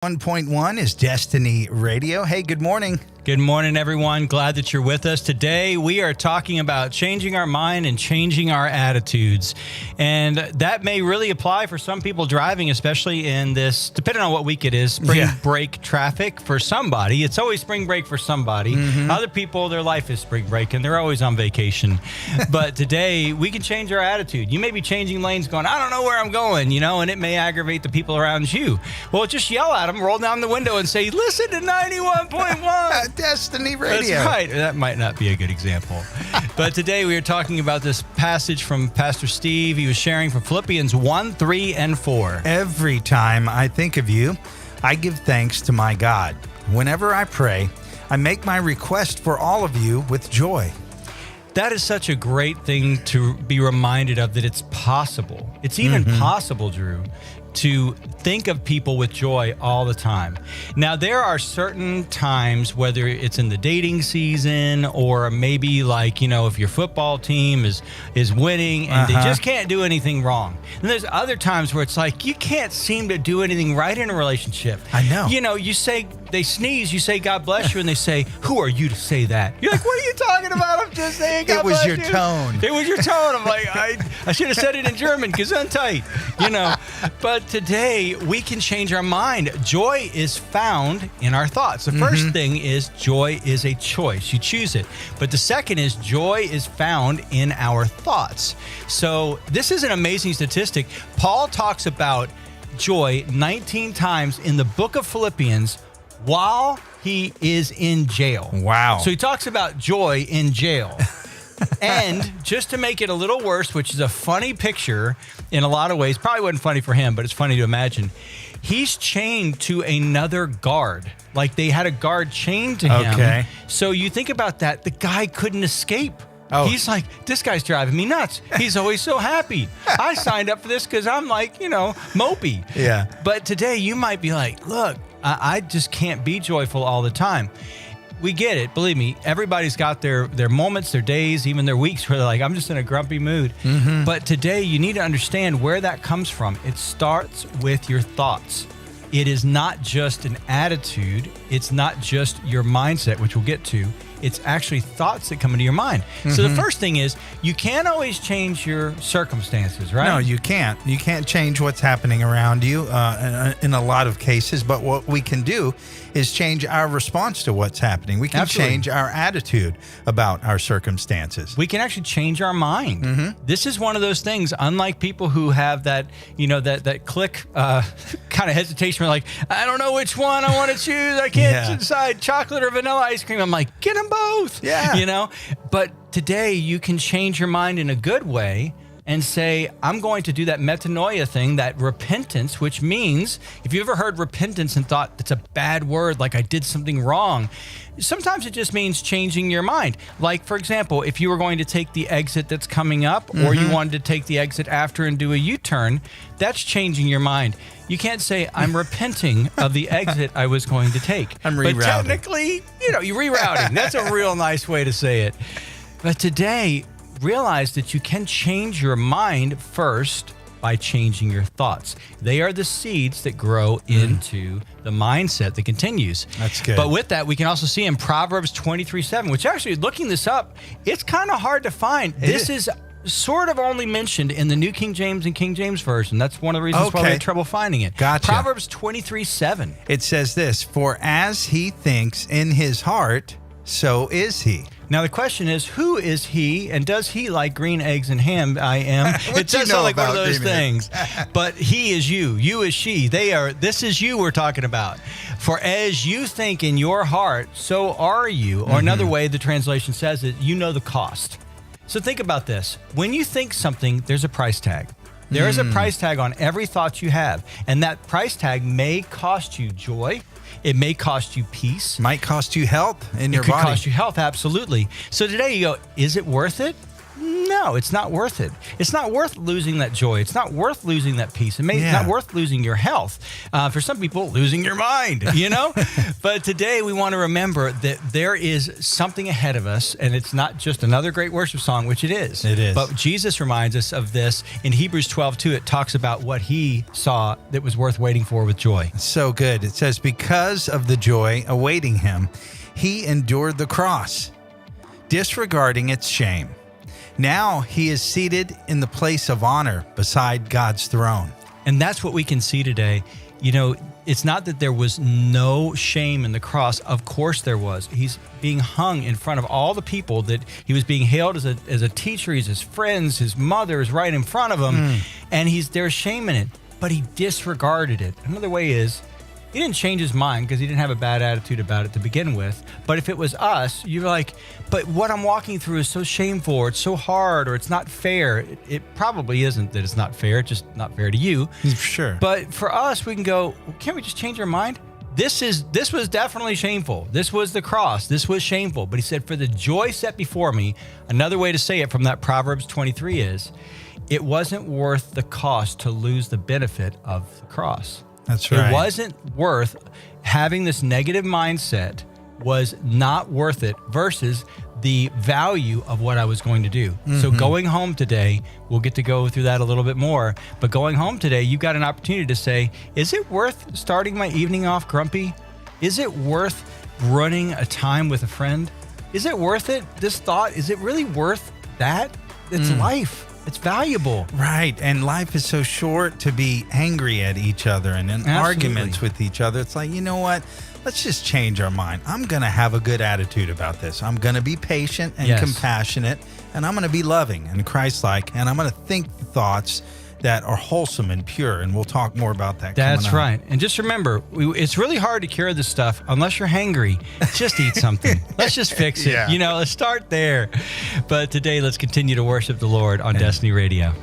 1.1 is Destiny Radio. Hey, good morning. Good morning, everyone. Glad that you're with us. Today, we are talking about changing our mind and changing our attitudes. And that may really apply for some people driving, especially in this, depending on what week it is, spring break traffic for somebody. It's always spring break for somebody. Other people, their life is spring break and they're always on vacation. But today, we can change our attitude. You may be changing lanes going, I don't know where I'm going, and it may aggravate the people around you. Well, just yell at them, roll down the window and say, listen to 91.1. Destiny Radio. That's right. That might not be a good example. But today we are talking about this passage from Pastor Steve. He was sharing from Philippians 1, 3, and 4. Every time I think of you, I give thanks to my God. Whenever I pray, I make my request for all of you with joy. That is such a great thing to be reminded of, that it's possible. It's even possible, Drew, to think of people with joy all the time. Now, there are certain times, whether it's in the dating season or maybe if your football team is winning and they just can't do anything wrong. And there's other times where it's like you can't seem to do anything right in a relationship. I know. You say, they sneeze, you say, God bless you, and they say, who are you to say that? You're like, what are you talking about? I'm just saying, God bless you. It was your tone. It was your tone. I'm like, I should have said it in German, Gesundheit, But today, we can change our mind. Joy is found in our thoughts. The first thing is joy is a choice. You choose it. But the second is joy is found in our thoughts. So this is an amazing statistic. Paul talks about joy 19 times in the book of Philippians while he is in jail. Wow. So he talks about joy in jail. And just to make it a little worse, which is a funny picture in a lot of ways, probably wasn't funny for him, but it's funny to imagine. He's chained to another guard. Like they had a guard chained to him. Okay. So you think about that, the guy couldn't escape. Oh. He's like, this guy's driving me nuts. He's always so happy. I signed up for this because I'm mopey. Yeah. But today you might be like, look, I just can't be joyful all the time. We get it. Believe me, everybody's got their moments, their days, even their weeks where they're like, I'm just in a grumpy mood. But today you need to understand where that comes from. It starts with your thoughts. It is not just an attitude. It's not just your mindset, which we'll get to. It's actually thoughts that come into your mind. So the first thing is you can't always change your circumstances, right? No, you can't. You can't change what's happening around you in a lot of cases. But what we can do is change our response to what's happening. We can change our attitude about our circumstances. We can actually change our mind. This is one of those things, unlike people who have that, that click kind of hesitation. We're like, I don't know which one I want to choose. I can't decide chocolate or vanilla ice cream. I'm like, get them both. Yeah. But today you can change your mind in a good way and say, I'm going to do that metanoia thing, that repentance, which means, if you ever heard repentance and thought it's a bad word, like I did something wrong, sometimes it just means changing your mind. Like, for example, if you were going to take the exit that's coming up or you wanted to take the exit after and do a U-turn, that's changing your mind. You can't say, I'm repenting of the exit I was going to take. I'm rerouting. But technically, you're rerouting. That's a real nice way to say it. But today, realize that you can change your mind first by changing your thoughts. They are the seeds that grow into the mindset that continues. That's good. But with that, we can also see in Proverbs 23:7, which actually, looking this up, it's kind of hard to find. This is sort of only mentioned in the New King James and King James Version. That's one of the reasons why we had trouble finding it. Gotcha. Proverbs 23:7. It says this, for as he thinks in his heart, so is he. Now, the question is, who is he, and does he like green eggs and ham? I am. It does sound like one of those things. But he is you. You is she. This is you we're talking about. For as you think in your heart, so are you. Or another way the translation says it, you know the cost. So think about this. When you think something, there's a price tag. There is a price tag on every thought you have. And that price tag may cost you joy. It may cost you peace. Might cost you health in your body. It could cost you health, absolutely. So today you go, is it worth it? No. No, it's not worth it. It's not worth losing that joy. It's not worth losing that peace. It may not worth losing your health. For some people, losing your mind, But today we want to remember that there is something ahead of us, and it's not just another great worship song, which it is. It is. But Jesus reminds us of this. In Hebrews 12:2, it talks about what he saw that was worth waiting for with joy. So good. It says, because of the joy awaiting him, he endured the cross, disregarding its shame. Now he is seated in the place of honor beside God's throne. And that's what we can see today. It's not that there was no shame in the cross. Of course there was. He's being hung in front of all the people that he was being hailed as a teacher. He's his friends, his mother is right in front of him. And there's shame in it, but he disregarded it. Another way is, he didn't change his mind because he didn't have a bad attitude about it to begin with. But if it was us, you're like, but what I'm walking through is so shameful, or it's so hard, or it's not fair. It probably isn't that it's not fair. It's just not fair to you. Sure. But for us, we can go, can't we just change our mind? This was definitely shameful. This was the cross. This was shameful. But he said, for the joy set before me, another way to say it from that Proverbs 23 is, it wasn't worth the cost to lose the benefit of the cross. That's right. It wasn't worth having this negative mindset, was not worth it versus the value of what I was going to do. So going home today, we'll get to go through that a little bit more, but going home today, you've got an opportunity to say, is it worth starting my evening off grumpy? Is it worth running a time with a friend? Is it worth it? This thought, is it really worth that? It's life. It's valuable. Right. And life is so short to be angry at each other and in arguments with each other. It's like, you know what? Let's just change our mind. I'm going to have a good attitude about this. I'm going to be patient and compassionate, and I'm going to be loving and Christ-like, and I'm going to think thoughts that are wholesome and pure, and we'll talk more about that. That's right. And just remember, it's really hard to cure this stuff unless you're hangry. Just eat something. Let's just fix it. Let's start there. But today, let's continue to worship the Lord on Destiny Radio.